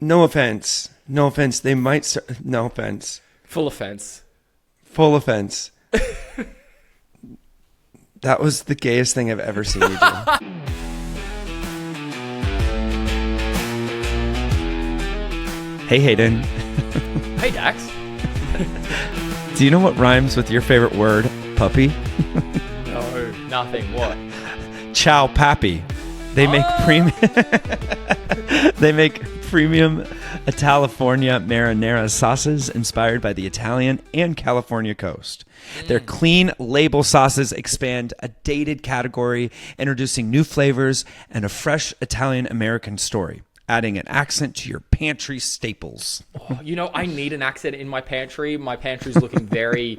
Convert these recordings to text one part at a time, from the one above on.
No offense. No offense. They might start... No offense. Full offense. Full offense. That was the gayest thing I've ever seen you do. Hey, Hayden. Hey, Dax. Do you know what rhymes with your favorite word, puppy? No, nothing. What? Ciao Pappy. They make They make premium Italifornia marinara sauces inspired by the Italian and California coast. Their clean label sauces expand a dated category, introducing new flavors and a fresh Italian-American story, adding an accent to your pantry staples. Oh, I need an accent in my pantry. My pantry's looking very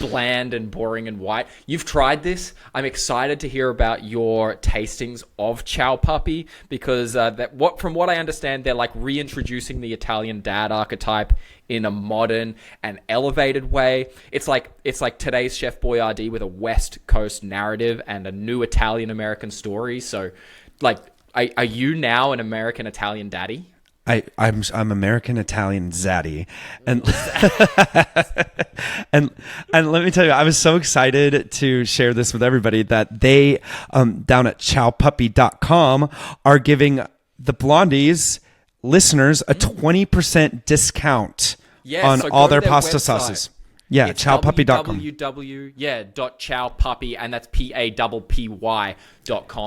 bland and boring and white. You've tried this. I'm excited to hear about your tastings of Ciao Puppy because from what I understand, they're like reintroducing the Italian dad archetype in a modern and elevated way. It's like today's Chef Boyardee with a West Coast narrative and a new Italian-American story. So, like... Are you now an American Italian daddy? I'm American Italian zaddy, and and let me tell you, I was so excited to share this with everybody that they down at chowpuppy.com are giving the Blondies listeners a 20% discount on so all their to pasta website. sauces. Yeah, it's chowpuppy.com. .chowpuppy, and that's PAPPY.com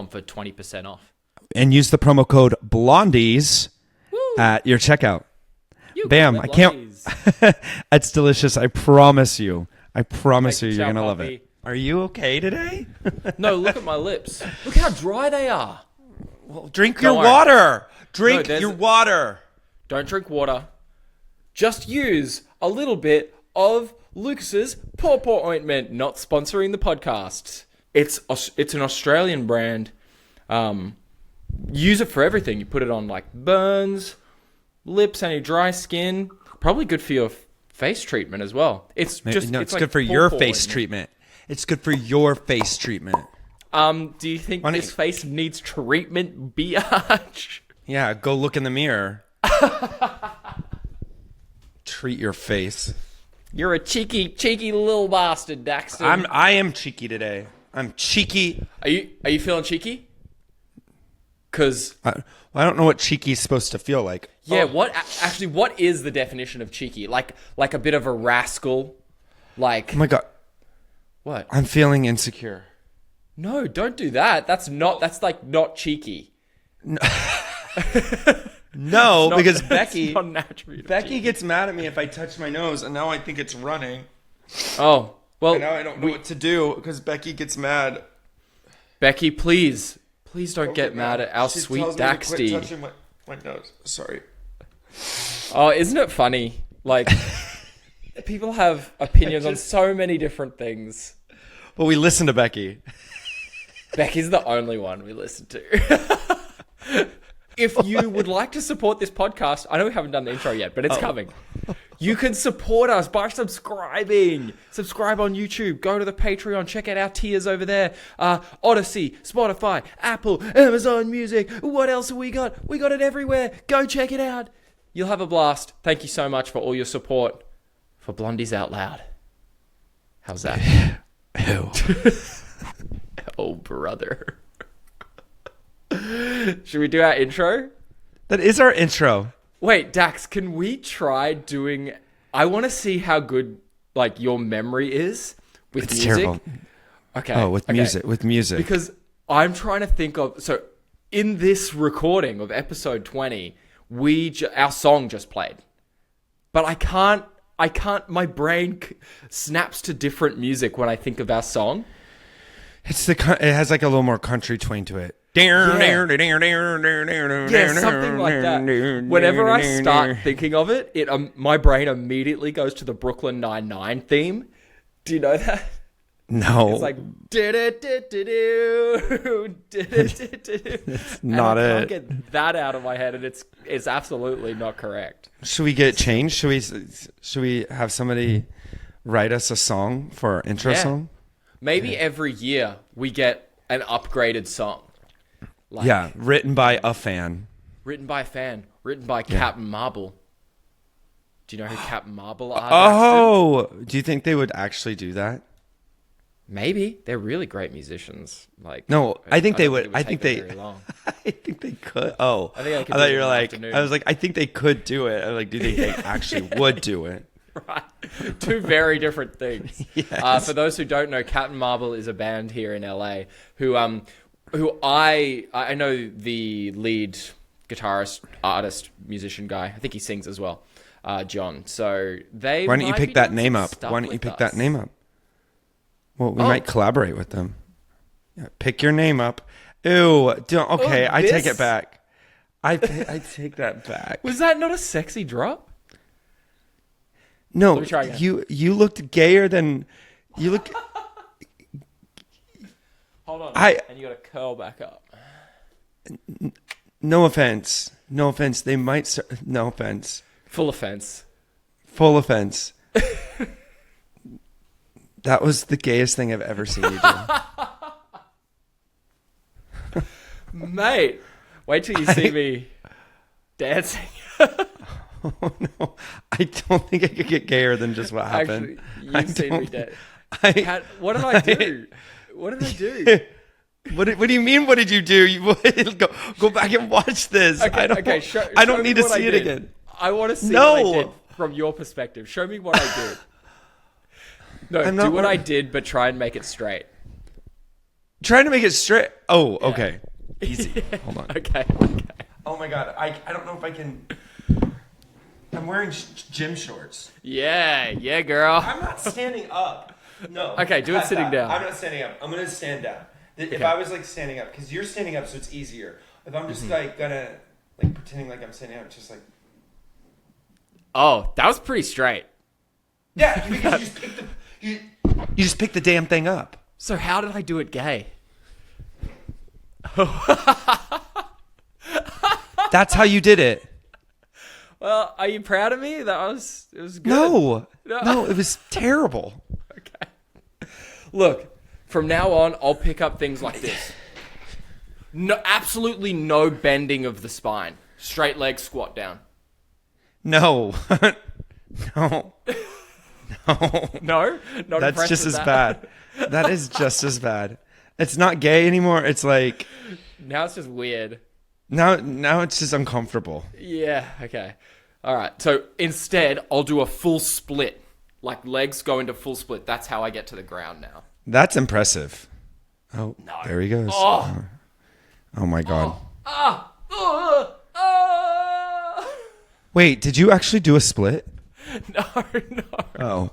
for 20% off. And use the promo code Blondies at your checkout. Bam! I can't. It's delicious. I promise you. I promise you, you're gonna love it. Are you okay today? No, look at my lips. Look how dry they are. Well, drink your water. Drink your water. Don't drink water. Just use a little bit of Lucas's Paw Paw ointment. Not sponsoring the podcast. It's an Australian brand. Use it for everything. You put it on like burns, lips, any dry skin. Probably good for your face treatment as well. It's good for your face treatment. It's good for your face treatment. Do you think this face needs treatment, biatch? Yeah, go look in the mirror. Treat your face. You're a cheeky little bastard, Daxton. I am cheeky today. I'm cheeky. Are you feeling cheeky? Because I don't know what cheeky is supposed to feel like. Yeah, what is the definition of cheeky? Like a bit of a rascal? Like, oh my God. What? I'm feeling insecure. No, don't do that. That's not cheeky. No, because Becky gets mad at me if I touch my nose, and now I think it's running. Oh, well. And now I don't know what to do because Becky gets mad. Becky, please don't get mad at our sweet Daxty. Quit touching my nose. Sorry. Oh, isn't it funny? Like, people have opinions on so many different things. Well, we listen to Becky. Becky's the only one we listen to. If you would like to support this podcast, I know we haven't done the intro yet, but it's coming. You can support us by subscribing. Subscribe on YouTube. Go to the Patreon. Check out our tiers over there. Odyssey, Spotify, Apple, Amazon Music. What else have we got? We got it everywhere. Go check it out. You'll have a blast. Thank you so much for all your support for Blondies Out Loud. How's that? Ew. Oh, brother. Should we do our intro? That is our intro. Wait, Dax, can we try doing... I want to see how good, like, your memory is with it's music. Terrible. Okay. Oh, with music. Because I'm trying to think of... So, in this recording of episode 20, our song just played. But I can't... My brain snaps to different music when I think of our song. It has like a little more country twang to it. Yeah, something like that. Whenever I start thinking of it, my brain immediately goes to the Brooklyn Nine-Nine theme. Do you know that? No. It's like... Not it. I can't get that out of my head, and it's absolutely not correct. Should we get it changed? Should we have somebody write us a song for our intro song? Maybe every year we get an upgraded song. Written by a fan. written by a fan, written by Captain Marble. Do you know who Captain Marble are? Oh, do you think they would actually do that? Maybe. They're really great musicians. Like, No, I think they would. I take think them they. very long. I think they could. Oh, I think I could I do thought it you were in the like. afternoon. I was like, I think they could do it. I'm like, do you think they actually would do it? Right. Two very different things. Yes. For those who don't know, Captain Marble is a band here in LA who I know the lead guitarist, artist, musician guy. I think he sings as well, John. So they. Why don't you might pick be that doing name some up? stuff Why don't you with pick us. that name up? Well, we might collaborate with them. Yeah, pick your name up. Ew. Don't, okay, I take this? it back. I take that back. Was that not a sexy drop? No, Let me try again. you looked gayer than you look. Hold on. And you got to curl back up. No offense. No offense. They might. No offense. Full offense. Full offense. That was the gayest thing I've ever seen you do. Mate, wait till you see me dancing. Oh no, I don't think I could get gayer than just what happened. Actually, you've seen me dance. I, What did I do? What did I do? What do you mean? What did you do? Go back and watch this. Okay, I don't. okay, I show don't me need to what I see it did. again. I want to see No. what I did from your perspective. Show me what I did. No, I'm do not what wor- I did, but try and make it straight. Trying to make it straight. Oh, okay. Easy. Hold on. Okay. Oh my god. I don't know if I can. I'm wearing gym shorts. Yeah, girl. I'm not standing up. No. Okay, do it sitting down. I'm not standing up. I'm gonna stand down. If Okay. I was like standing up, because you're standing up, so it's easier. If I'm just like gonna like pretending like I'm standing up, just like Oh, that was pretty straight. yeah, because you just pick the you just pick the damn thing up. So how did I do it gay? That's how you did it. Well, are you proud of me? It was good. No, it was terrible. Okay. Look, from now on, I'll pick up things like this. No, absolutely no bending of the spine. Straight leg squat down. No, no, No, not that's impressed just with as that. bad. That is just as bad. It's not gay anymore. It's like Now it's just weird. now it's just uncomfortable. Yeah. Okay. All right. So instead, I'll do a full split. Like legs go into full split. That's how I get to the ground now. That's impressive. Oh, No. there he goes. Oh. Oh my god. Ah. Wait, did you actually do a split? No. Oh,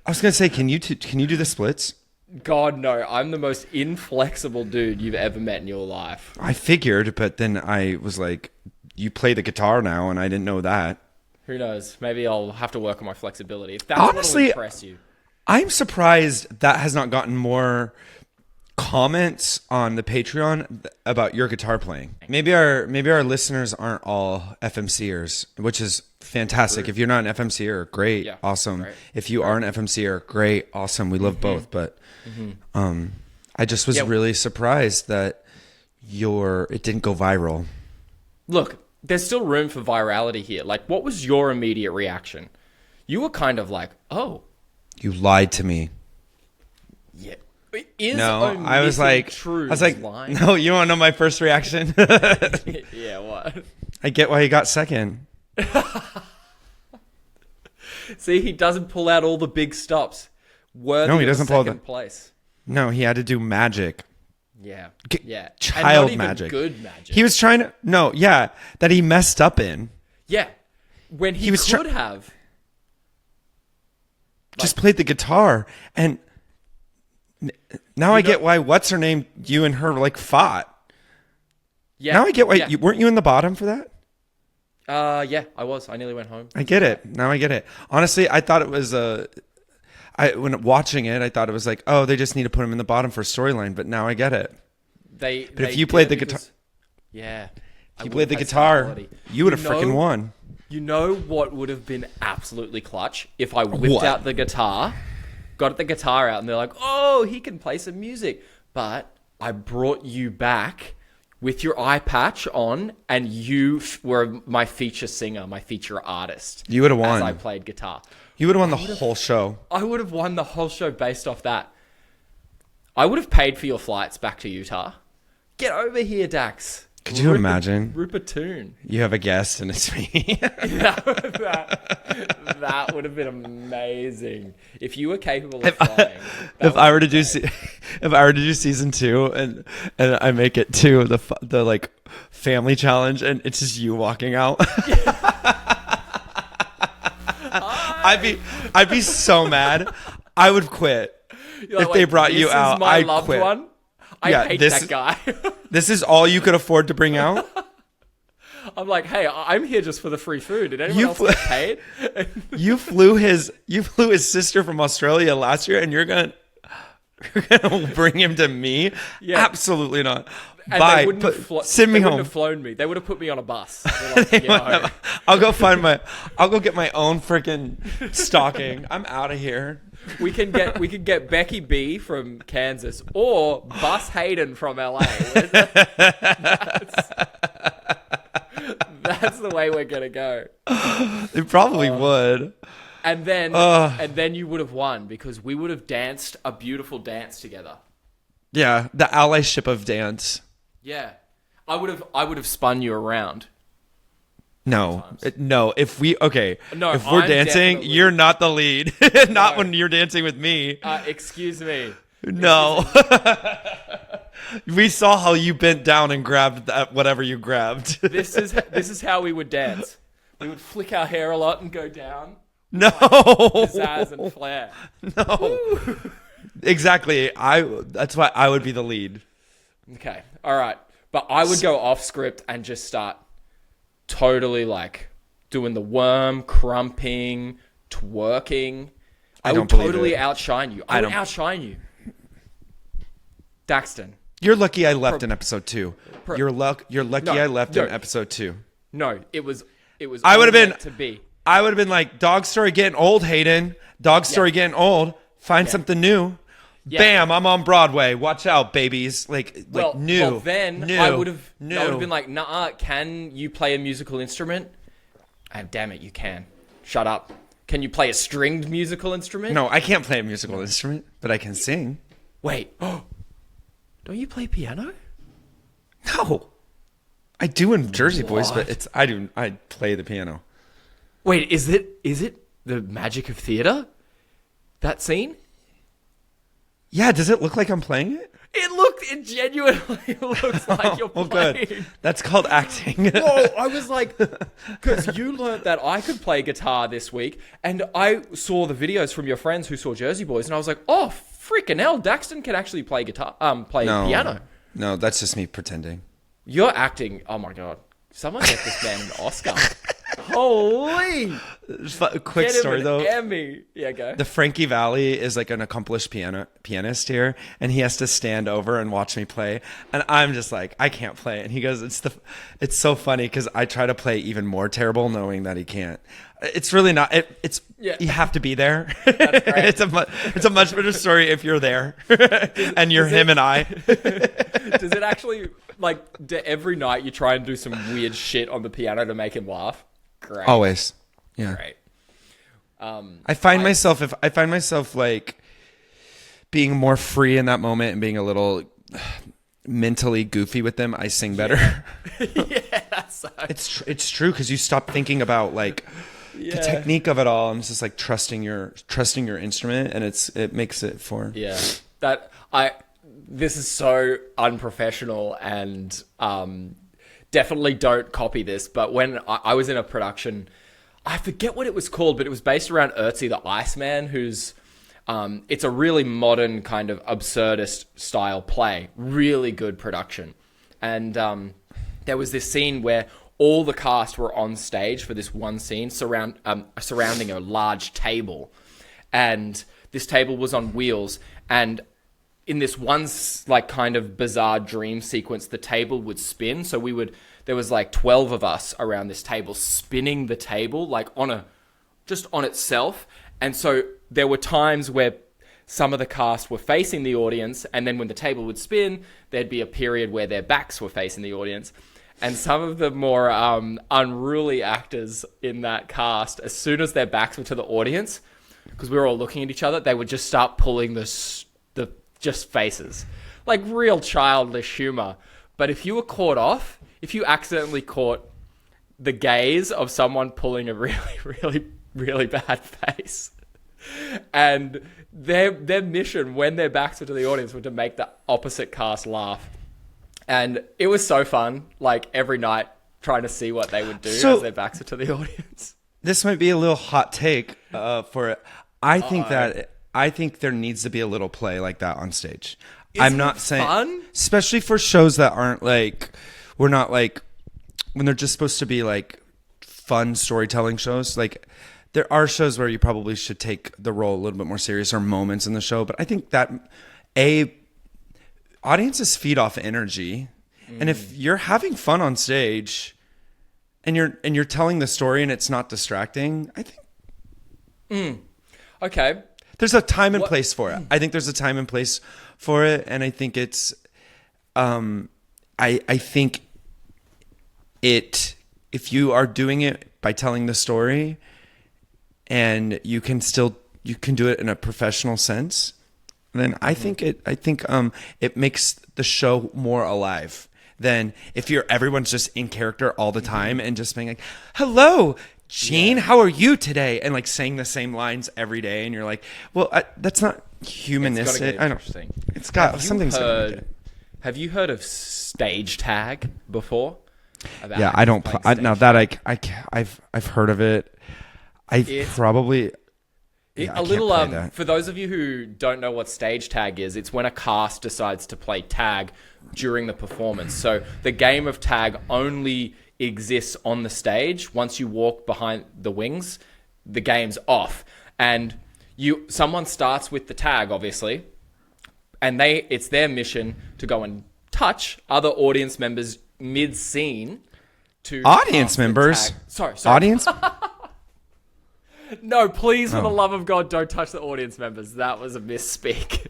I was gonna say, can you do the splits? God, no. I'm the most inflexible dude you've ever met in your life. I figured, but then I was like, you play the guitar now, and I didn't know that. Who knows? Maybe I'll have to work on my flexibility. If that's Honestly, what'll impress you. I'm surprised that has not gotten more comments on the Patreon about your guitar playing. Maybe our listeners aren't all FMCers, which is fantastic. If you're not an FMCer, great, Yeah, awesome. great. If you are an FMCer, great, awesome. We love both, but I just was really surprised that it didn't go viral. Look, there's still room for virality here. Like, what was your immediate reaction? You were kind of like, oh, You lied to me. yeah. Is No, I was like, lying? no, you want to know my first reaction? Yeah, what? I get why he got second. See, he doesn't pull out all the big stops. No, he doesn't pull out second place. No, he had to do magic. Yeah, G- yeah. And child not even magic. good magic. He was trying to, that he messed up in. Yeah, when he was could have. Just played the guitar. And now I get why, what's her name, you and her like fought. Yeah. Now I get why, Yeah. weren't you in the bottom for that? Yeah, I was. I nearly went home. I get it. Now I get it. Honestly, I thought it was when watching it, I thought it was like, oh, they just need to put him in the bottom for storyline. But now I get it. But if you played the guitar, yeah, if you played the guitar, you would have freaking won. You know what would have been absolutely clutch if I whipped What? out the guitar, got the guitar out, and they're like, "Oh, he can play some music," but I brought you back with your eye patch on, and you were my feature singer, my feature artist. You would have won. As I played guitar. You would have won the whole show. I would have won the whole show based off that. I would have paid for your flights back to Utah. Get over here, Dax. Could you imagine? Rip a tune. You have a guest and it's me. that would have been amazing. If you were capable of flying. If I were to do season 2 and I make it to the like family challenge and it's just you walking out. I'd be so mad. I would quit. If they brought you out, I'd quit. One. I hate that guy. This is all you could afford to bring out? I'm like, hey, I'm here just for the free food. Did anyone else get paid? You flew his sister from Australia last year, and you're gonna bring him to me? Yeah. Absolutely not. And bye. Send me home. They wouldn't have flown me. They would have put me on a bus. Like, I'll go get my own freaking stocking. I'm out of here. We can get Becky B from Kansas or bus Hayden from LA. That's the way we're gonna go. They probably would. And then you would have won because we would have danced a beautiful dance together. Yeah, the allyship of dance. Yeah, I would have spun you around. No. If we're I'm dancing, you're not the lead. Not when you're dancing with me. Excuse me. No. We saw how you bent down and grabbed whatever you grabbed. This is how we would dance. We would flick our hair a lot and go down. No. Pizzazz and flair. No. Woo. Exactly. That's why I would be the lead. Okay. All right. But I would go off script and just start totally like doing the worm, crumping, twerking. I would totally outshine you. I would outshine you. Daxton. You're lucky I left in episode 2. You're lucky I left in episode 2. No, it was I would have been to be. I would have been like, dog story getting old, Hayden. Dog story getting old. Find something new. Yeah. Bam, I'm on Broadway. Watch out, babies. New. Well, then I would have been like, nah, can you play a musical instrument? Oh, damn it, you can. Shut up. Can you play a stringed musical instrument? No, I can't play a musical instrument, but I can sing. Wait. Don't you play piano? No. I do in Jersey Boys, but I play the piano. Wait, is it the magic of theater? That scene? Yeah, does it look like I'm playing it? It genuinely looks like you're playing. Well, good. That's called acting. Whoa, I was like, because you learned that I could play guitar this week, and I saw the videos from your friends who saw Jersey Boys, and I was like, oh, freaking hell, Daxton can actually play piano. No, that's just me pretending. You're acting. Oh my God. Someone get this man an Oscar. Holy! Quick story though. Emmy. Yeah, go. The Frankie Valli is like an accomplished pianist here, and he has to stand over and watch me play, and I'm just like, I can't play. And he goes, it's so funny because I try to play even more terrible, knowing that he can't. It's really not. You have to be there. That's great. It's a much better story if you're there, and you're him and I. Does it actually every night you try and do some weird shit on the piano to make him laugh? Great. Always. Yeah. Great. I find myself like being more free in that moment and being a little mentally goofy with them. I sing better. Yeah, that sucks. It's true because you stop thinking about the technique of it all, and it's just like trusting your instrument, and it makes it for This is so unprofessional, and definitely don't copy this. But when I was in a production, I forget what it was called, but it was based around Ötzi the Iceman, who's it's a really modern kind of absurdist style play, really good production. And there was this scene where all the cast were on stage for this one scene surrounding a large table, and this table was on wheels, and in this one kind of bizarre dream sequence, the table would spin. So there was 12 of us around this table spinning the table just on itself. And so there were times where some of the cast were facing the audience, and then when the table would spin, there'd be a period where their backs were facing the audience. And some of the more unruly actors in that cast, as soon as their backs were to the audience, because we were all looking at each other, they would just start pulling the just faces. Like real childish humor. But if you were caught off, if you accidentally caught the gaze of someone pulling a really, really, really bad face, and their mission when their backs were to the audience was to make the opposite cast laugh. And it was so fun, like every night trying to see what they would do as their backs were to the audience. This might be a little hot take for it. I think there needs to be a little play like that on stage. I'm not saying fun? Especially for shows that aren't like, we're not like, when they're just supposed to be like fun storytelling shows. Like there are shows where you probably should take the role a little bit more serious, or moments in the show. But I think that audiences feed off energy. And if you're having fun on stage and you're telling the story and it's not distracting, I think okay. There's a time and place for it. I think there's a time and place for it, and I think it's I think if you are doing it by telling the story and you can do it in a professional sense, then I think it makes the show more alive than if everyone's just in character all the time and just being like, "Hello, Gene, how are you today?" and like saying the same lines every day, and you're like, well, that's not humanistic. I don't. It's got something's gonna make it. Have you heard of stage tag before? Yeah, I don't. Now that I've heard of it. For those of you who don't know what stage tag is, it's when a cast decides to play tag during the performance. So the game of tag only exists on the stage. Once you walk behind the wings, the game's off, and someone starts with the tag, obviously, and it's their mission to go and touch other audience members mid-scene. Audience members? Sorry. Audience? No, please, for the love of God, don't touch the audience members. That was a misspeak.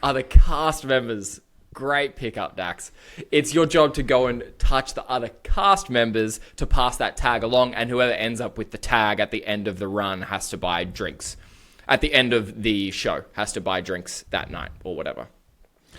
Other cast members. Great pickup, Dax. It's your job to go and touch the other cast members to pass that tag along, and whoever ends up with the tag at the end of the run has to buy drinks. At the end of the show, has to buy drinks that night or whatever.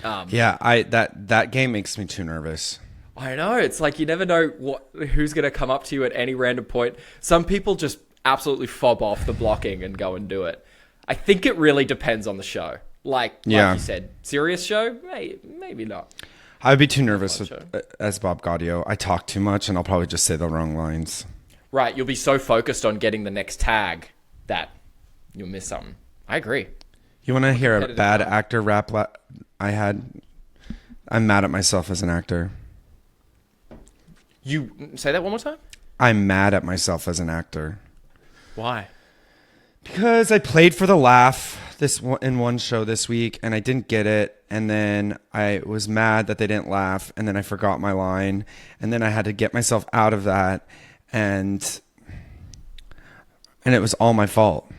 That game makes me too nervous. I know. It's like you never know who's going to come up to you at any random point. Some people just absolutely fob off the blocking and go and do it. I think it really depends on the show. Like you said, serious show? Maybe not. I'd be too nervous as Bob Gaudio. I talk too much, and I'll probably just say the wrong lines. Right. You'll be so focused on getting the next tag that you'll miss something. I agree. You want to hear a bad actor rap I'm mad at myself as an actor. You say that one more time? I'm mad at myself as an actor. Why? Because I played for the laugh in one show this week, and I didn't get it, and then I was mad that they didn't laugh, and then I forgot my line, and then I had to get myself out of that, and it was all my fault,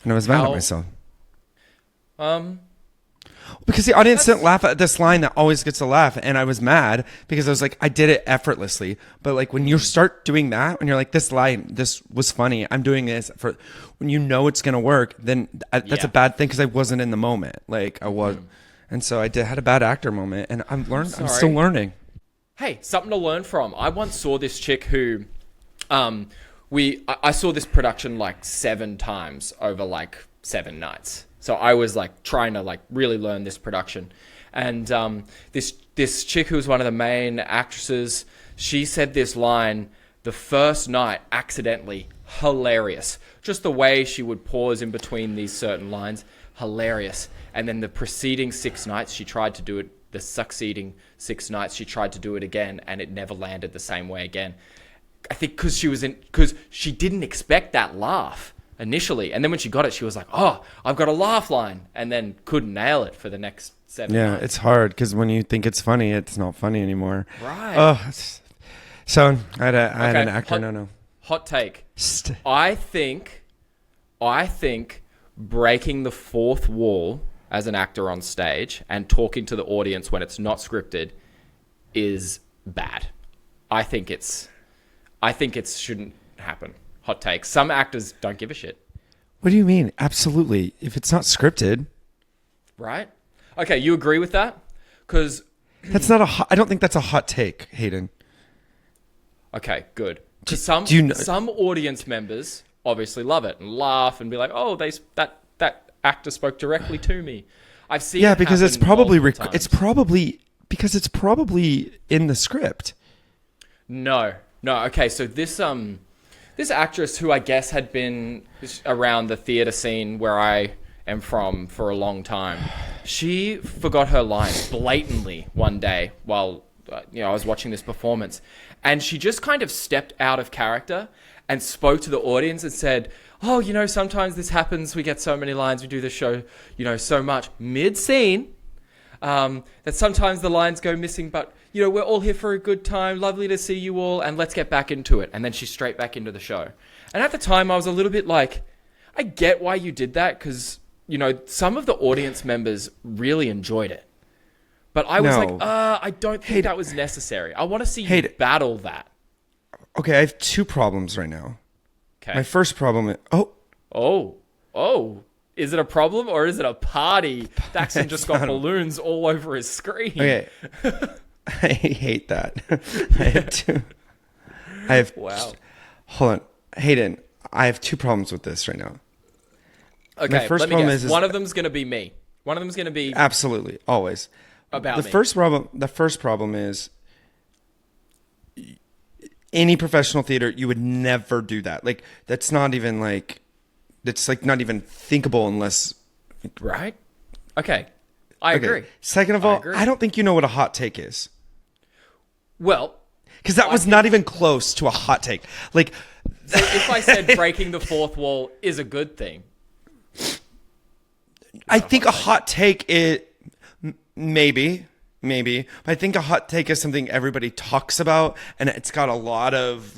and I was mad at myself. Because the audience didn't laugh at this line that always gets a laugh, and I was mad because I was like, I did it effortlessly. But like when you start doing that, when you're like, this was funny, I'm doing this when you know it's gonna work, then that's a bad thing because I wasn't in the moment. Like I was, and so had a bad actor moment, and I'm still learning. Hey, something to learn from. I once saw this chick who, I saw this production like 7 times over like 7 nights. So I was like trying to like really learn this production, and this chick who was one of the main actresses, she said this line the first night accidentally, hilarious. Just the way she would pause in between these certain lines, hilarious. And then the preceding 6 nights she tried to do it. The succeeding 6 nights she tried to do it again, and it never landed the same way again. I think because she didn't expect that laugh initially, and then when she got it, she was like, "Oh, I've got a laugh line," and then couldn't nail it for the next 7 nights. It's hard because when you think it's funny, it's not funny anymore. Right. Oh, so I had an actor. Hot take. I think breaking the fourth wall as an actor on stage and talking to the audience when it's not scripted is bad. I think it shouldn't happen. Hot take. Some actors don't give a shit. What do you mean? Absolutely. If it's not scripted. Right? Okay, you agree with that? Because that's not I don't think that's a hot take, Hayden. Okay, good. Because some audience members obviously love it and laugh and be like, "Oh, that actor spoke directly to me." I've seen because it's probably because it's probably in the script. No. Okay, so this actress who I guess had been around the theater scene where I am from for a long time, she forgot her lines blatantly one day while I was watching this performance, and she just kind of stepped out of character and spoke to the audience and said, "Oh, sometimes this happens. We get so many lines. We do this show, so much mid-scene that sometimes the lines go missing, but we're all here for a good time. Lovely to see you all, and let's get back into it." And then she's straight back into the show. And at the time, I was a little bit like, I get why you did that, because some of the audience members really enjoyed it. But I was I don't think that was necessary. I want to see you battle that. Okay, I have two problems right now. Okay. My first problem is... Is it a problem or is it a party? Daxton just got balloons all over his screen. Okay. I hate that. Wow. Hold on. Hayden, I have two problems with this right now. Okay, my first problem is one of them's going to be me. One of them's going to be... Absolutely, always. About the first problem is any professional theater, you would never do that. Like, that's not even not even thinkable unless... Right? Okay. I agree. Second of all, I don't think you know what a hot take is. Well... Because that was not even close to a hot take. Like... So if I said breaking the fourth wall is a good thing... I think a hot take is... Maybe. But I think a hot take is something everybody talks about, and it's got a lot of,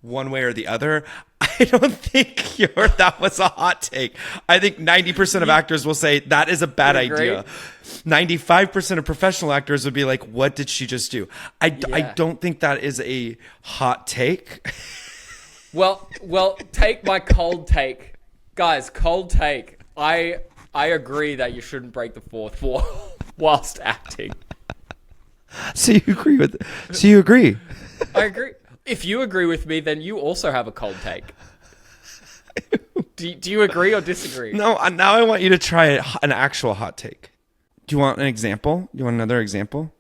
one way or the other. I don't think that was a hot take. I think 90% of actors will say that is a bad idea. 95% of professional actors would be like, what did she just do? I don't think that is a hot take. Well, take my cold take. Guys, cold take. I agree that you shouldn't break the fourth wall whilst acting. So you agree? I agree. If you agree with me, then you also have a cold take. Do you agree or disagree? No, now I want you to try an actual hot take. Do you want an example? Do you want another example?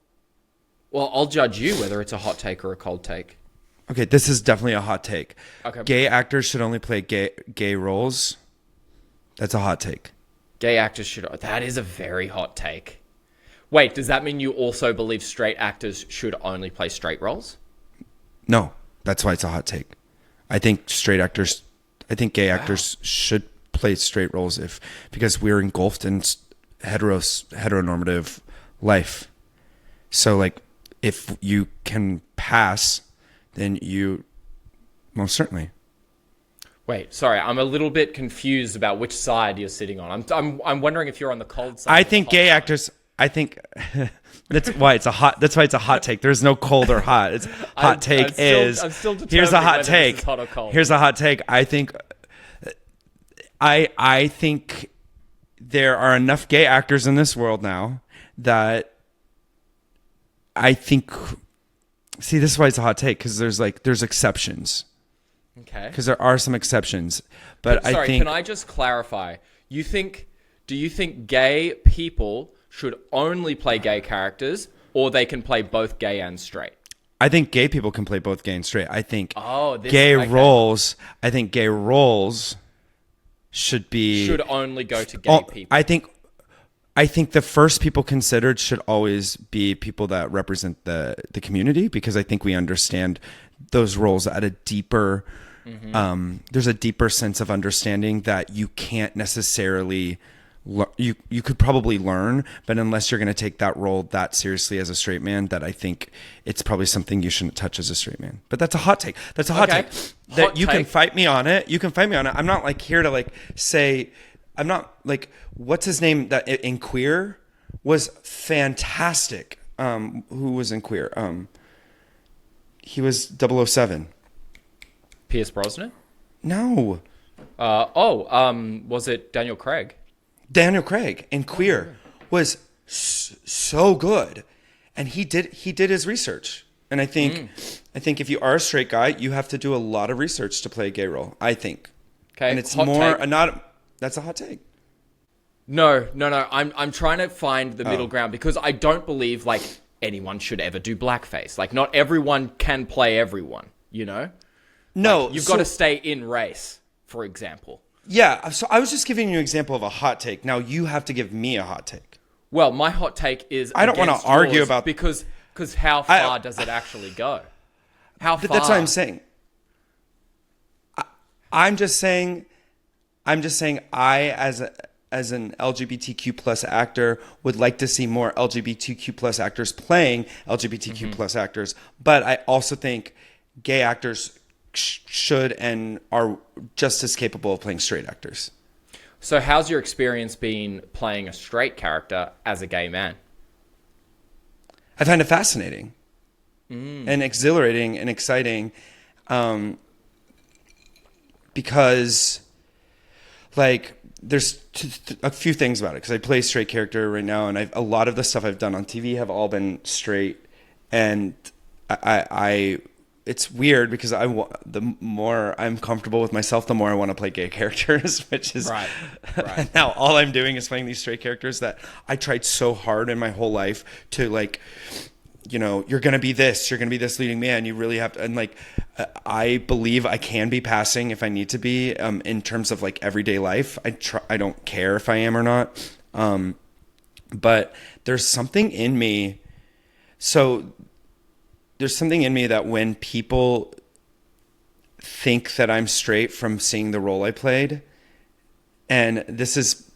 Well, I'll judge you whether it's a hot take or a cold take. Okay, this is definitely a hot take. Okay. Gay actors should only play gay roles. That's a hot take. Gay actors should... That is a very hot take. Wait, does that mean you also believe straight actors should only play straight roles? No, that's why it's a hot take. I think gay actors should play straight roles because we're engulfed in heteronormative life. So, if you can pass, then you most certainly. Wait, sorry, I'm a little bit confused about which side you're sitting on. I'm wondering if you're on the cold side. I think gay actors. I think that's why it's a hot. That's why it's a hot take. There's no cold or hot. It's hot take is. I'm still here's a hot take. This is hot or cold. Here's a hot take. I think. I think there are enough gay actors in this world now that I think. See, this is why it's a hot take, because there's exceptions. Okay. Because there are some exceptions, but sorry, I think. Can I just clarify? Do you think gay people should only play gay characters, or they can play both gay and straight? I think gay people can play both gay and straight. I think roles. I think gay roles should only go to gay people. I think the first people considered should always be people that represent the community, because I think we understand those roles at a deeper. Mm-hmm. There's a deeper sense of understanding that you can't necessarily. You could probably learn, but unless you're going to take that role that seriously as a straight man, that I think it's probably something you shouldn't touch as a straight man. But that's a hot take. That's a hot take. That you can fight me on it. You can fight me on it. I'm not here to say I'm not like, what's his name that in Queer was fantastic. Who was in Queer? He was 007. Pierce Brosnan? No. Was it Daniel Craig? Daniel Craig in Queer was so good, and he did his research. And I think if you are a straight guy, you have to do a lot of research to play a gay role. I think. Okay. And it's hot more take. not. That's a hot take. No. I'm trying to find the middle ground because I don't believe like anyone should ever do blackface. Like not everyone can play everyone. You know. No, like, you've got to stay in race, for example. Yeah. So I was just giving you an example of a hot take. Now you have to give me a hot take. Well, my hot take is I don't want to argue about because how far does it actually go? How far? That's what I'm saying. I'm just saying I as an LGBTQ plus actor would like to see more LGBTQ plus actors playing LGBTQ plus actors, but I also think gay actors should and are just as capable of playing straight actors. So how's your experience been playing a straight character as a gay man? I find it fascinating and exhilarating and exciting because, like, there's a few things about it. Because I play a straight character right now, and a lot of the stuff I've done on TV have all been straight. And I it's weird because the more I'm comfortable with myself, the more I want to play gay characters, which is right. Now all I'm doing is playing these straight characters that I tried so hard in my whole life to, like, you know, you're going to be this leading man. You really have to, and like, I believe I can be passing if I need to be, in terms of like everyday life. I don't care if I am or not. But there's something in me. So there's something in me that when people think that I'm straight from seeing the role I played, and this is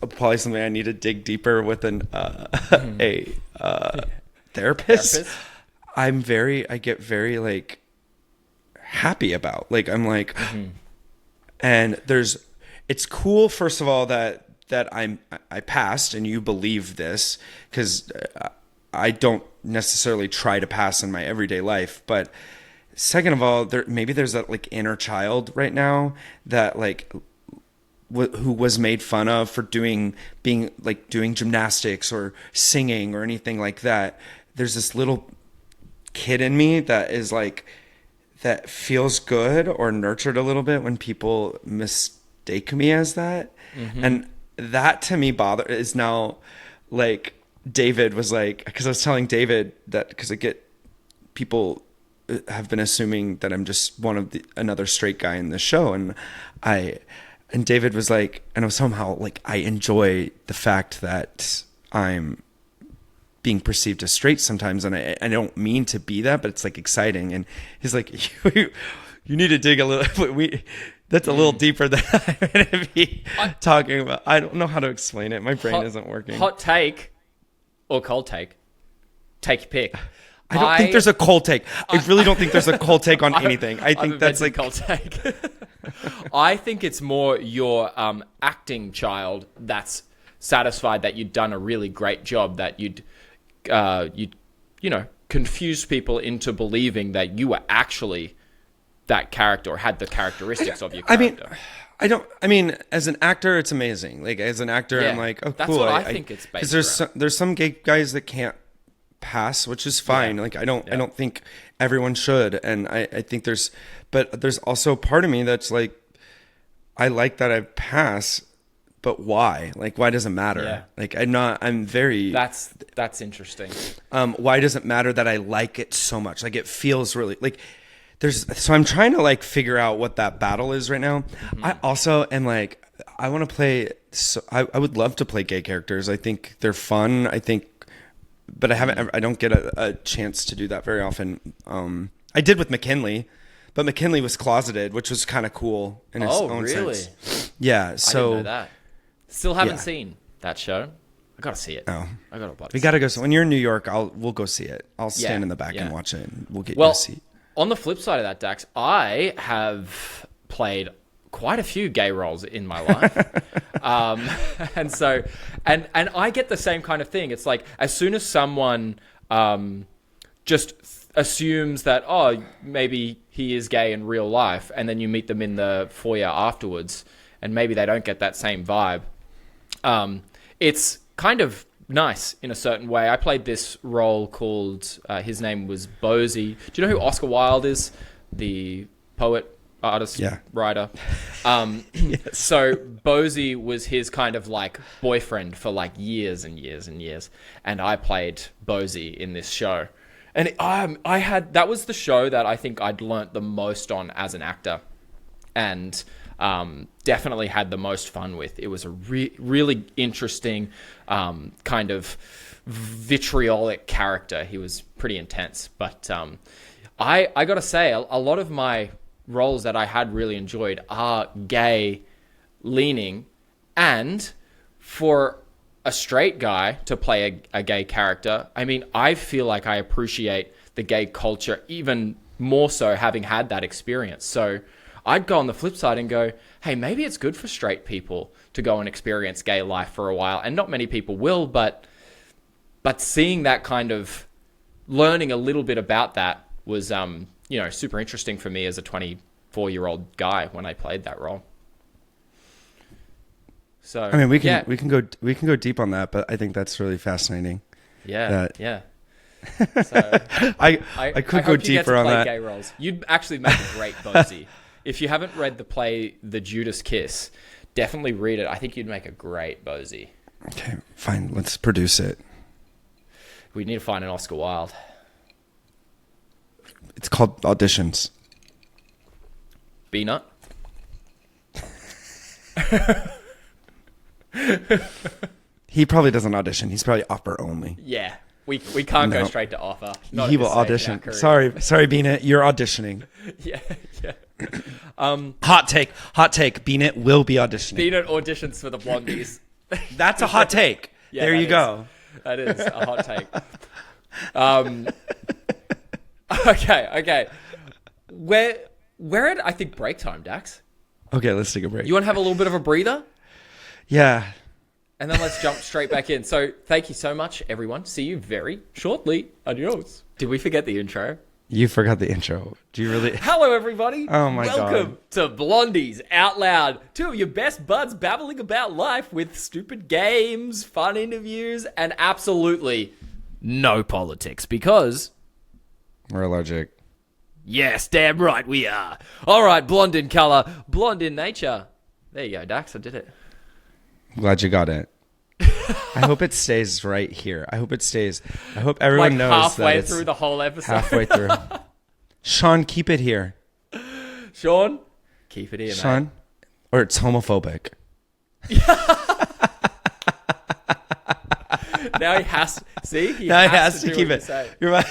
probably something I need to dig deeper with a therapist. I get very like happy about, like, I'm like, and it's cool. First of all, that I passed and you believe this, because I don't necessarily try to pass in my everyday life. But second of all, maybe there's that like inner child right now that like who was made fun of for doing gymnastics or singing or anything like that. There's this little kid in me that is like, that feels good or nurtured a little bit when people mistake me as that. And that to me is now like, David was like, because I was telling David that, because people have been assuming that I'm just another straight guy in the show. And David was like, and somehow like, I enjoy the fact that I'm being perceived as straight sometimes. And I don't mean to be that, but it's like exciting. And he's like, you need to dig a little, that's a little deeper than I'm going to be talking about. I don't know how to explain it. My brain isn't working. Hot take or cold take? Take your pick. I don't think there's a cold take. I really don't think there's a cold take on anything. I think that's like cold take. I think it's more your acting child that's satisfied that you'd done a really great job, that you'd confuse people into believing that you were actually that character or had the characteristics of your character. I mean, as an actor, it's amazing. Like, as an actor, I'm like, oh, that's cool. What I think it's based because there's some gay guys that can't pass, which is fine. Like, I don't think everyone should. And I think but there's also part of me that's like, I like that I pass, but why? Like, why does it matter? Yeah. Like, I'm very... That's interesting. Why does it matter that I like it so much? Like, it feels really... like. So I'm trying to like figure out what that battle is right now. I also am like, I want to play. So I would love to play gay characters. I think they're fun. But I don't get a chance to do that very often. I did with McKinley, but McKinley was closeted, which was kind of cool in its own sense. Yeah. So I didn't know that. Still haven't seen that show. I gotta see it. Oh, we gotta go. So when you're in New York, we'll go see it. I'll stand in the back and watch it. And we'll get you a seat. On the flip side of that, Dax, I have played quite a few gay roles in my life. And so, and I get the same kind of thing. It's like, as soon as someone just assumes that, oh, maybe he is gay in real life, and then you meet them in the foyer afterwards, and maybe they don't get that same vibe. It's kind of nice in a certain way. I played this role called, his name was Bosie. Do you know who Oscar Wilde is? The poet, artist, writer. Yes. So Bosie was his kind of like boyfriend for like years and years and years. And I played Bosie in this show. And that was the show that I think I'd learnt the most on as an actor. And definitely had the most fun with. It was a really interesting kind of vitriolic character. He was pretty intense. But I got to say, a lot of my roles that I had really enjoyed are gay leaning. And for a straight guy to play a gay character, I mean, I feel like I appreciate the gay culture even more so having had that experience. So I'd go on the flip side and go, hey, maybe it's good for straight people to go and experience gay life for a while. And not many people will, but seeing that kind of, learning a little bit about that was, super interesting for me as a 24-year-old guy when I played that role. So I mean, we can go deep on that, but I think that's really fascinating. Yeah. So I could go deeper on that. Gay roles. You'd actually make a great Bosie. If you haven't read the play The Judas Kiss, definitely read it. I think you'd make a great Bosie. Okay, fine. Let's produce it. We need to find an Oscar Wilde. It's called Auditions. B-Nut? He probably doesn't audition. He's probably offer only. Yeah. We can't go straight to offer. He will audition. Sorry, Beanit, you're auditioning. Yeah. Hot take. Beanit will be auditioning. Beanit auditions for the Blondies. That's a hot take. There you go. That is a hot take. Okay. We're at, I think, break time, Dax. Okay, let's take a break. You want to have a little bit of a breather? Yeah. And then let's jump straight back in. So thank you so much, everyone. See you very shortly. Adios. Did we forget the intro? You forgot the intro. Do you really? Hello, everybody. Oh, my God. Welcome to Blondies Out Loud. Two of your best buds babbling about life with stupid games, fun interviews, and absolutely no politics because we're allergic. Yes, damn right we are. All right, blonde in color, blonde in nature. There you go, Dax. I did it. Glad you got it. I hope it stays right here. I hope everyone knows halfway that it's through the whole episode. Halfway through. Sean, keep it here. Sean, keep it here, Sean, mate. Or it's homophobic. Now he has to keep it. You're right.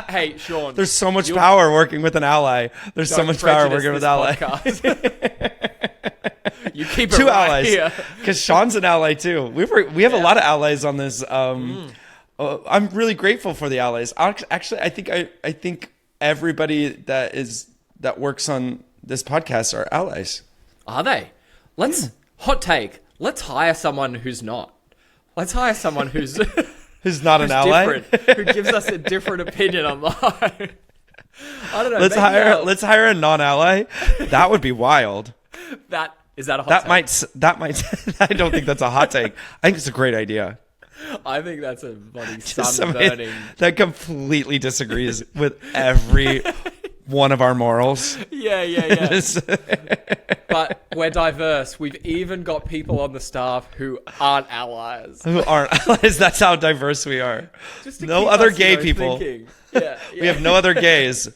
Hey, Sean. There's so much power working with an ally. There's so much power working with ally. You keep it two right allies, here. Because Sean's an ally too. We have a lot of allies on this. I'm really grateful for the allies. Actually, I think everybody that works on this podcast are allies. Are they? Hot take. Let's hire someone who's not. Let's hire someone who's not an ally, who gives us a different opinion on life. I don't know. Let's hire a non-ally. That would be wild. Is that a hot take? That might. I don't think that's a hot take. I think it's a great idea. I think that's a bloody sun-burning. That completely disagrees with every one of our morals. Yeah. But we're diverse. We've even got people on the staff who aren't allies. That's how diverse we are. No other gay people. Yeah. We have no other gays.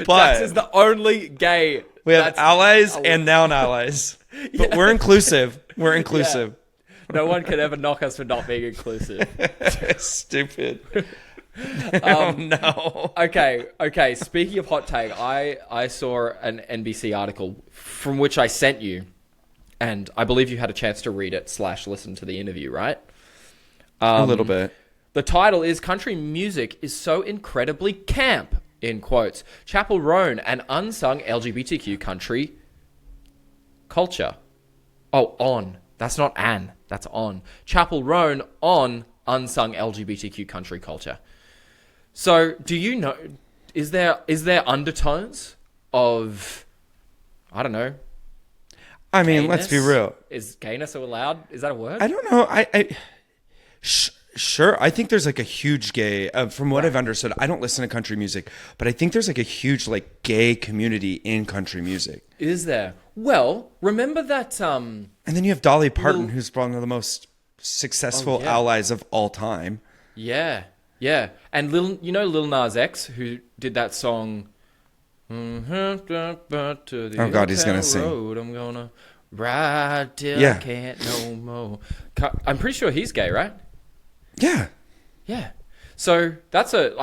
But Dax is the only gay. We have allies and non-allies. But we're inclusive. We're inclusive. Yeah. No one can ever knock us for not being inclusive. Stupid. No. Okay. Speaking of hot take, I saw an NBC article from which I sent you, and I believe you had a chance to read it / listen to the interview, right? A little bit. The title is "Country Music is So Incredibly Camp," in quotes. Chapel Roan, an unsung LGBTQ country culture. Oh, on. That's not an. That's on. Chapel Roan on unsung LGBTQ country culture. So, do you know? Is there undertones of, I don't know. I mean, gayness? let's be real. Is gayness allowed? Is that a word? I don't know. Sure. I think there's like a huge gay, from what I've understood, I don't listen to country music, but I think there's like a huge like gay community in country music. Is there? Well, remember that... And then you have Dolly Parton, who's one of the most successful allies of all time. Yeah. Yeah. And Lil Nas X, who did that song... Oh God, he's gonna sing. I'm gonna ride till I can't no more. I'm pretty sure he's gay, right? Yeah. Yeah. So that's a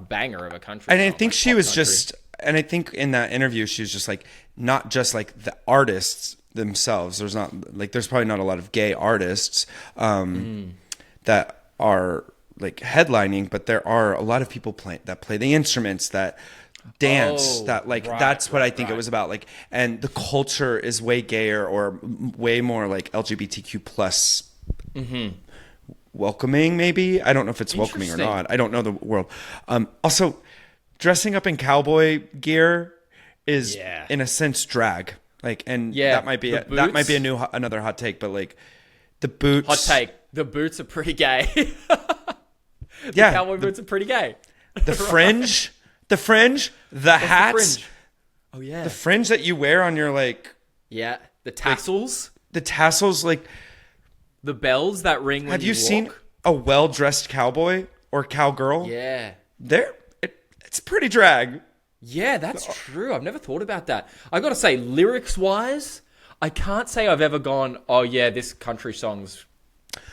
banger of a country. And I song, think like she was country. just, and I think in that interview, she was just like, not just like the artists themselves. There's probably not a lot of gay artists that are like headlining, but there are a lot of people that play the instruments, that dance, that's what I think it was about. Like, and the culture is way gayer or way more like LGBTQ plus welcoming, maybe. I don't know if it's welcoming or not. I don't know the world. Also, dressing up in cowboy gear is in a sense drag. Like, and that might be another hot take, but like the boots. Hot take. The boots are pretty gay. The cowboy boots are pretty gay. The fringe, the hats. The fringe? Oh yeah. The fringe that you wear on your like. Yeah. The tassels. The tassels, like. The bells that ring when Have you walk. seen a well-dressed cowboy or cowgirl? Yeah. It's pretty drag. Yeah, that's true. I've never thought about that. I got to say, lyrics-wise, I can't say I've ever gone, oh yeah, this country song's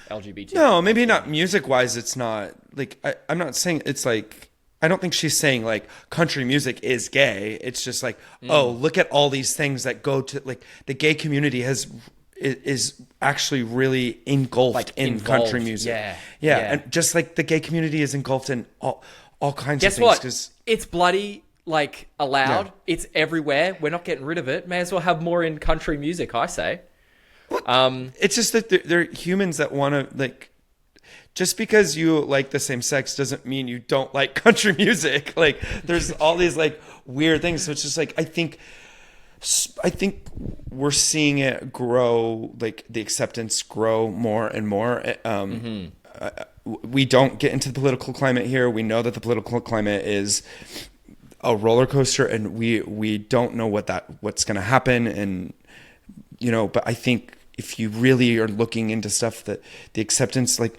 LGBT. No, maybe not music-wise. It's not like I'm not saying it's like. I don't think she's saying like country music is gay. It's just like, oh, look at all these things that go to like the gay community is actually really engulfed in country music. Yeah. And just like the gay community is engulfed in all kinds of things. Guess what? It's bloody like allowed. Yeah. It's everywhere. We're not getting rid of it. May as well have more in country music, I say. It's just that they're humans that want to like. Just because you like the same sex doesn't mean you don't like country music. Like there's all these like weird things. So it's just like I think we're seeing it grow, like the acceptance grow more and more. We don't get into the political climate here. We know that the political climate is a roller coaster, and we don't know what's going to happen. And but I think if you really are looking into stuff, that the acceptance, like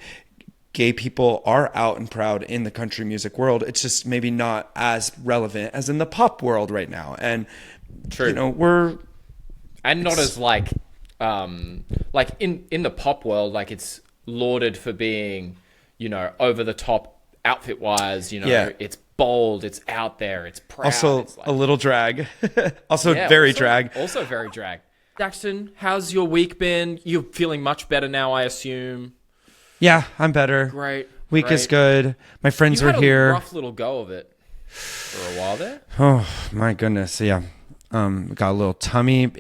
gay people are out and proud in the country music world. It's just maybe not as relevant as in the pop world right now. And true. Not as like in the pop world, like it's lauded for being, over the top outfit wise, it's bold, it's out there, it's proud. Also it's like, a little drag. Very drag. Also very drag. Daxton, how's your week been? You're feeling much better now, I assume. Yeah, I'm better. Great. Week is good. My friends were here. You had a rough little go of it for a while there. Oh my goodness, yeah. Got a little tummy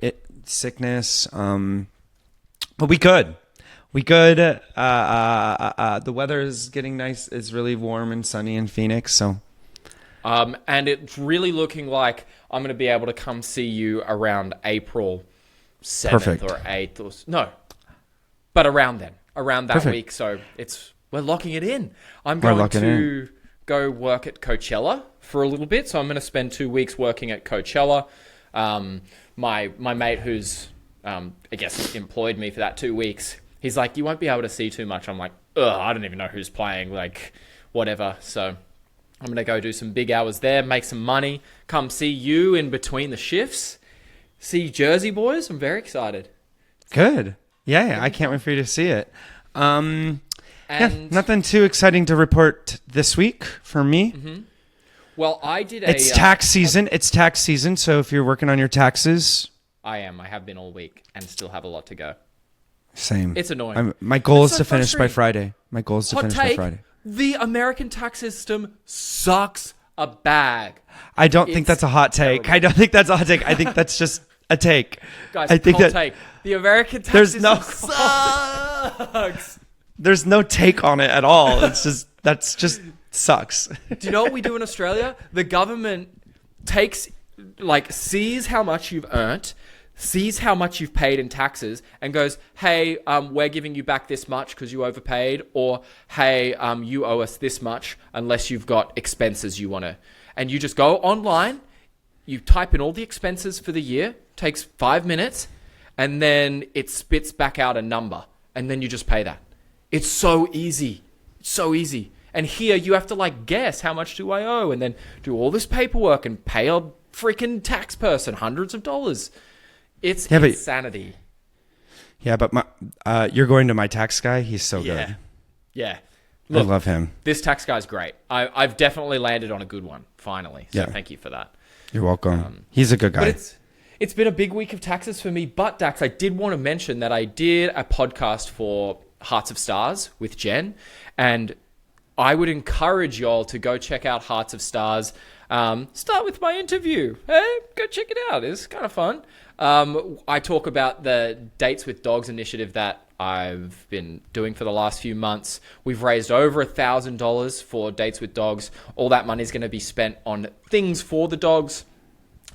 sickness. But we good. The weather is getting nice. It's really warm and sunny in Phoenix. So, and it's really looking like I'm going to be able to come see you around April 7th or 8th but around then. Around that week, so we're locking it in. I'm going to go work at Coachella for a little bit, so I'm going to spend 2 weeks working at Coachella. My mate who's I guess employed me for that 2 weeks, he's like, you won't be able to see too much. I'm like, I don't even know who's playing, like whatever. So I'm going to go do some big hours there, make some money, come see you in between the shifts, see Jersey boys. I'm very excited. Good. Yeah, I can't wait for you to see it. Nothing too exciting to report this week for me. Mm-hmm. Well, I did It's tax season. It's tax season, so if you're working on your taxes... I am. I have been all week and still have a lot to go. Same. It's annoying. My goal is to finish by Friday. By Friday. The American tax system sucks a bag. I don't think that's a hot take. I don't think that's a hot take. I think that's just a take. Guys, I think cold that take. The American tax there's system no sucks. there's no take on it at all. It's just sucks. Do you know what we do in Australia? The government sees how much you've earned, sees how much you've paid in taxes, and goes, hey, we're giving you back this much because you overpaid, or hey, you owe us this much unless you've got expenses you want to. And you just go online, you type in all the expenses for the year, takes 5 minutes, and then it spits back out a number, and then you just pay that. It's so easy. So easy. And here you have to guess how much do I owe, and then do all this paperwork and pay a freaking tax person hundreds of dollars. It's insanity. Yeah, but you're going to my tax guy. He's so good. Yeah. Look, I love him. This tax guy's great. I've definitely landed on a good one, finally. So thank you for that. You're welcome. He's a good guy. But it's been a big week of taxes for me. But, Dax, I did want to mention that I did a podcast for Hearts of Stars with Jen. And I would encourage y'all to go check out Hearts of Stars. Start with my interview. Hey, go check it out. It's kind of fun. I talk about the Dates with Dogs initiative that I've been doing for the last few months. We've raised over $1,000 for Dates with Dogs. All that money is going to be spent on things for the dogs,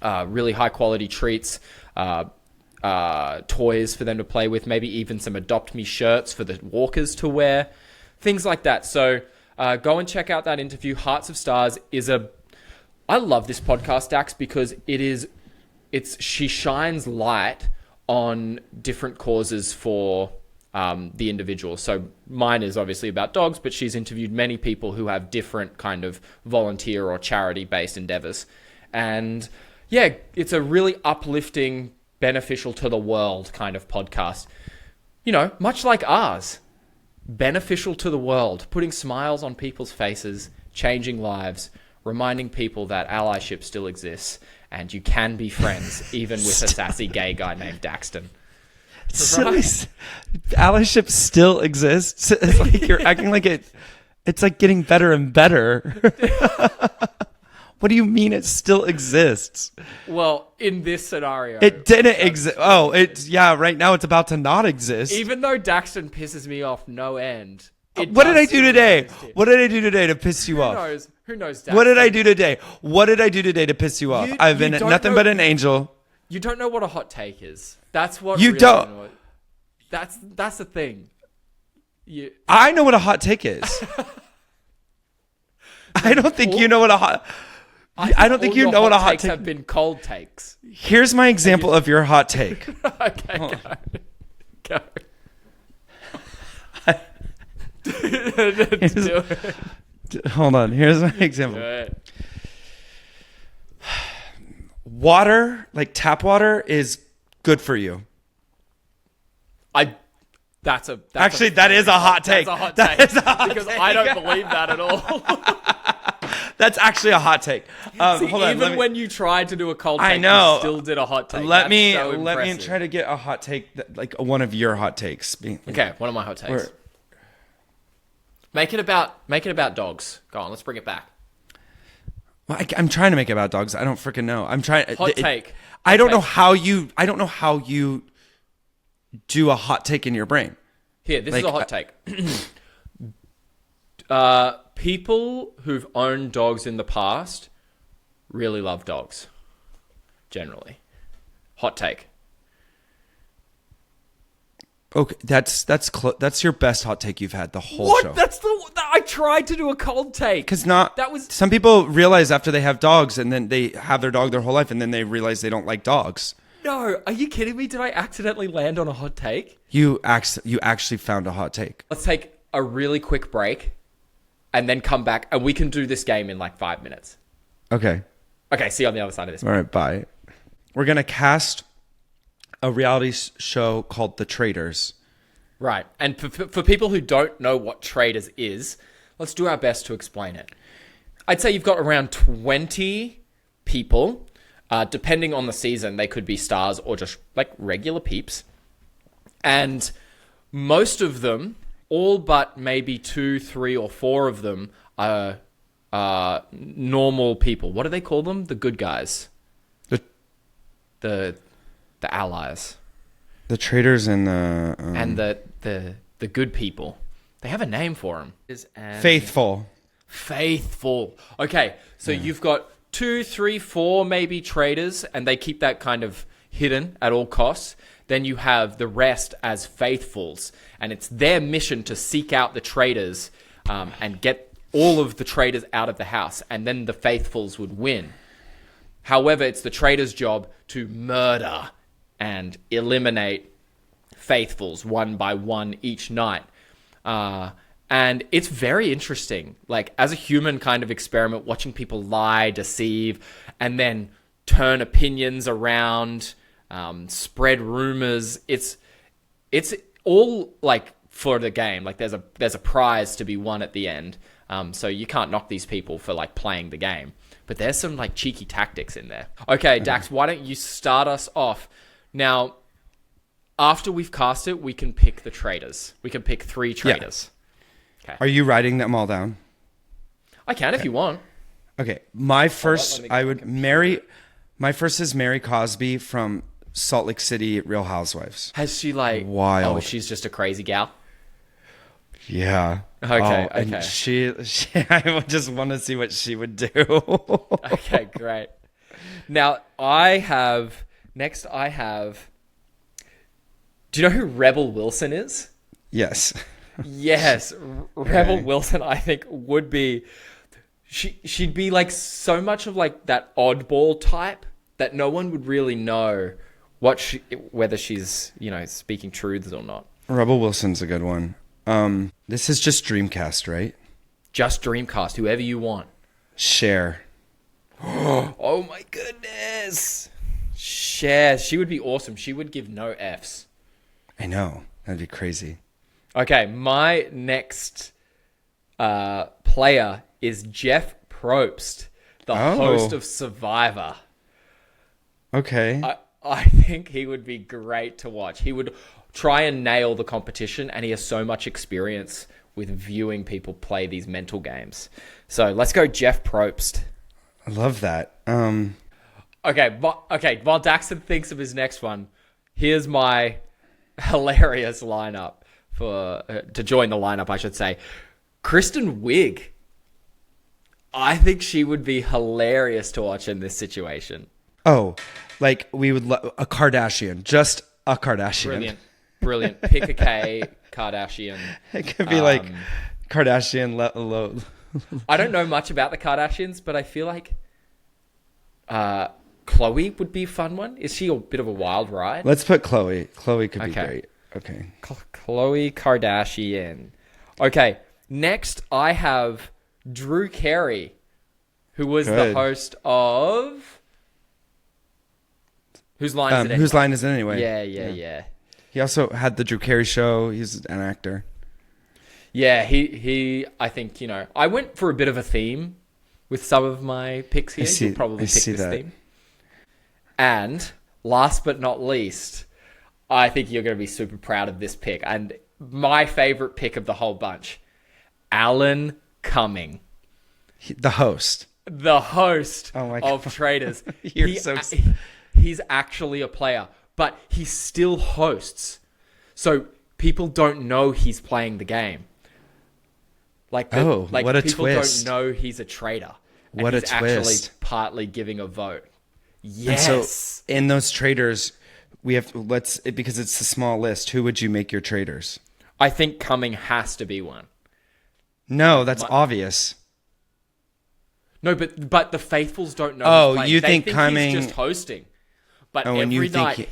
really high quality treats, toys for them to play with, maybe even some Adopt Me shirts for the walkers to wear, things like that. So go and check out that interview. Hearts of Stars I love this podcast, Dax, because she shines light on different causes for the individual. So mine is obviously about dogs, but she's interviewed many people who have different kind of volunteer or charity-based endeavors. And yeah, it's a really uplifting, beneficial to the world kind of podcast. You know, much like ours. Beneficial to the world, putting smiles on people's faces, changing lives, reminding people that allyship still exists and you can be friends even with a sassy gay guy named Daxton. Right? Allyship still exists. It's like you're acting like it's like getting better and better. What do you mean it still exists? Well, in this scenario, it didn't exist. Oh, right now it's about to not exist. Even though Daxton pisses me off no end. What did I do today? What did I do today to piss you off? Who knows, Daxton? What did I do today? What did I do today to piss you off? I've been nothing but an angel. You don't know what a hot take is. That's what you really don't. That's the thing. I know what a hot take is. I don't think you know what a hot. I don't think you know what a hot take have been cold takes. Here's my example of your hot take. Okay, go. Hold on. Here's my example. Water, like tap water, is good for you. That is a hot take. That's a hot take. Because I don't believe that at all. That's actually a hot take. See, hold on, when you tried to do a cold take, I know. you still did a hot take. Let me try to get a hot take, like one of your hot takes. Okay, one of my hot takes. Make it about dogs. Go on, let's bring it back. Well, I'm trying to make it about dogs. I don't freaking know. I'm trying. Hot take. I don't know how you do a hot take in your brain. Here, this is a hot take. People who've owned dogs in the past really love dogs. Generally. Hot take. Okay, that's your best hot take you've had the whole show. I tried to do a cold take. Some people realize after they have dogs and then they have their dog their whole life and then they realize they don't like dogs. No, are you kidding me? Did I accidentally land on a hot take? You actually found a hot take. Let's take a really quick break and then come back and we can do this game in like 5 minutes. Okay. Okay, see you on the other side of this. All right, bye. We're going to cast a reality show called The Traitors. Right. And for people who don't know what Traitors is, let's do our best to explain it. I'd say you've got around 20 people. Depending on the season, they could be stars or just like regular peeps. And most of them, all but maybe 2, 3, or 4 of them are normal people. What do they call them? The good guys. the allies. The traitors and the... And the good people. They have a name for them. Faithful. Faithful. Okay, so you've got 2, 3, 4 maybe traitors, and they keep that kind of hidden at all costs. Then you have the rest as faithfuls, and it's their mission to seek out the traitors and get all of the traitors out of the house, and then the faithfuls would win. However, it's the traitors' job to murder and eliminate faithfuls one by one each night. And it's very interesting, like as a human kind of experiment, watching people lie, deceive, and then turn opinions around, spread rumors. It's all like for the game. Like there's a prize to be won at the end. So you can't knock these people for like playing the game. But there's some like cheeky tactics in there. Okay, Dax, why don't you start us off? Now, after we've cast it, we can pick the traitors. We can pick 3 traitors. Yeah. Okay. Are you writing them all down? I can if you want. Okay. My first is Mary Cosby from Salt Lake City Real Housewives. Has she like... Wild. Oh, she's just a crazy gal? Yeah. Okay, okay. And she I just want to see what she would do. Okay, great. Now, I have... Do you know who Rebel Wilson is? Yes. Yes. Rebel Wilson, I think, would be... She'd be like so much of like that oddball type that no one would really know whether she's, speaking truths or not. Rebel Wilson's a good one. This is just Dreamcast, right? Just Dreamcast, whoever you want. Cher. Oh my goodness. Cher, she would be awesome. She would give no Fs. I know. That'd be crazy. Okay, my next player is Jeff Probst, the host of Survivor. Okay. I think he would be great to watch. He would try and nail the competition, and he has so much experience with viewing people play these mental games. So let's go Jeff Probst. I love that. Okay, while Daxton thinks of his next one, here's my hilarious lineup to join the lineup, I should say. Kristen Wiig. I think she would be hilarious to watch in this situation. Oh, like we would a Kardashian, just a Kardashian. Brilliant. Pick a K, Kardashian. It could be like Kardashian. I don't know much about the Kardashians, but I feel like Chloe would be a fun one. Is she a bit of a wild ride? Let's put Chloe. Chloe could be great. Okay. Chloe Kardashian. Okay. Next, I have Drew Carey, who was the host of... Whose Line Is It Anyway? Whose Line Is It Anyway? Yeah. He also had the Drew Carey show. He's an actor. Yeah, he I think, I went for a bit of a theme with some of my picks here. You'll probably pick this theme. And last but not least, I think you're going to be super proud of this pick. And my favorite pick of the whole bunch, Alan Cumming. The host. The host of Traitors. He's actually a player, but he still hosts. So people don't know he's playing the game. What a people twist. Don't know he's a traitor. What a twist. Actually partly giving a vote. Yes. And so in those traitors, we have because it's a small list. Who would you make your traitors? I think Cumming has to be one. No, that's obvious. No, but the faithfuls don't know. You think Cumming he's just hosting? But every night,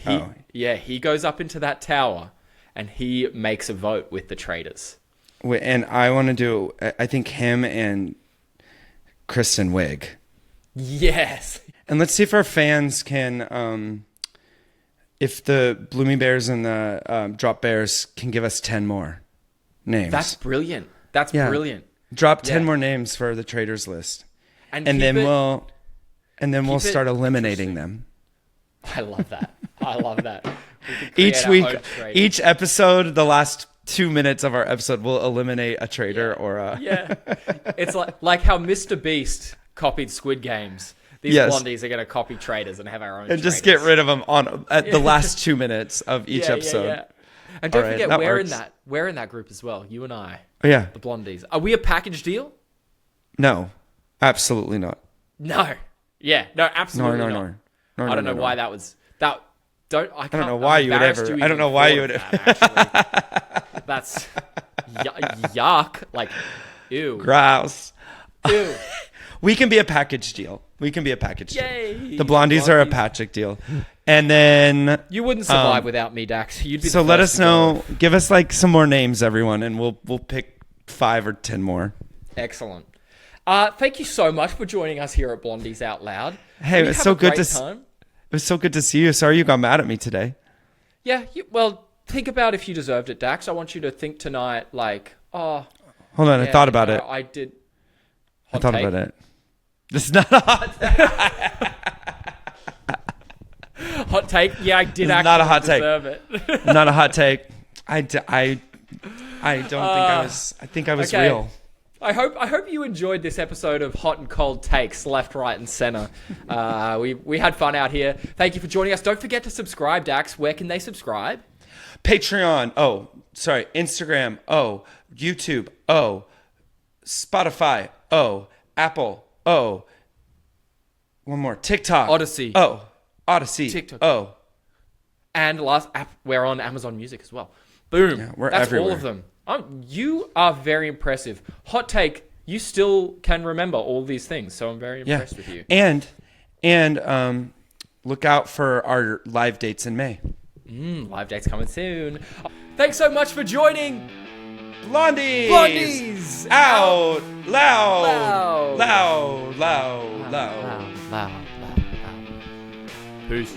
he goes up into that tower and he makes a vote with the traitors. And I want to do. I think him and Kristen Wiig. Yes. And let's see if our fans can, if the Bloomy Bears and the Drop Bears can give us 10 more names. That's brilliant. That's brilliant. Drop 10 more names for the traitors list, and then we'll start eliminating them. I love that. Each week, each episode, the last 2 minutes of our episode, we'll eliminate a traitor or a... Yeah. It's like how Mr. Beast copied Squid Games. these Yes. blondies are going to copy Traitors and have our own And just get Traitors. rid of them at the last 2 minutes of each episode. Yeah. And don't All right, forget, that we're works. in that group as well. You and I, Oh, yeah. the blondies. Are we a package deal? No, absolutely not. No. Yeah. No. Absolutely No. not. No, I don't know why that was that. I don't know why you would ever. I don't know why you would. Actually. That's yuck. Like, ew. Grouse. Ew. We can be a package deal. We can be a package deal. Yay. The blondies are a package deal. And then You wouldn't survive without me, Dax. You'd be so the let first us to go. know. Give us like some more names, everyone, and we'll pick 5 or 10 more. Excellent. Thank you so much for joining us here at Blondies Out Loud. Hey, We it's have so a good great to time. It was so good to see you. Sorry you got mad at me today. Yeah. Well, think about if you deserved it, Dax. I want you to think tonight, like, oh. Hold on, I thought about it. I did. I thought about it. This is not a hot take. Hot take. Yeah, I did This is actually not a hot take. deserve it. Not a hot take. I don't think I was. I think I was okay. real. I hope you enjoyed this episode of Hot and Cold Takes, left, right, and center. We had fun out here. Thank you for joining us. Don't forget to subscribe, Dax. Where can they subscribe? Patreon. Oh, sorry. Instagram. Oh, YouTube. Oh, Spotify. Oh, Apple. Oh, one more. TikTok. Odyssey. Oh, Odyssey. TikTok. Oh, And last app, we're on Amazon Music as well. Boom. Yeah, we're That's everywhere. all of them. You are very impressive. Hot take. You still can remember all these things, so I'm very impressed with you. And look out for our live dates in May. Live dates coming soon. Thanks so much for joining. Blondies. Blondies. Out loud. Loud. Loud. Loud. Peace.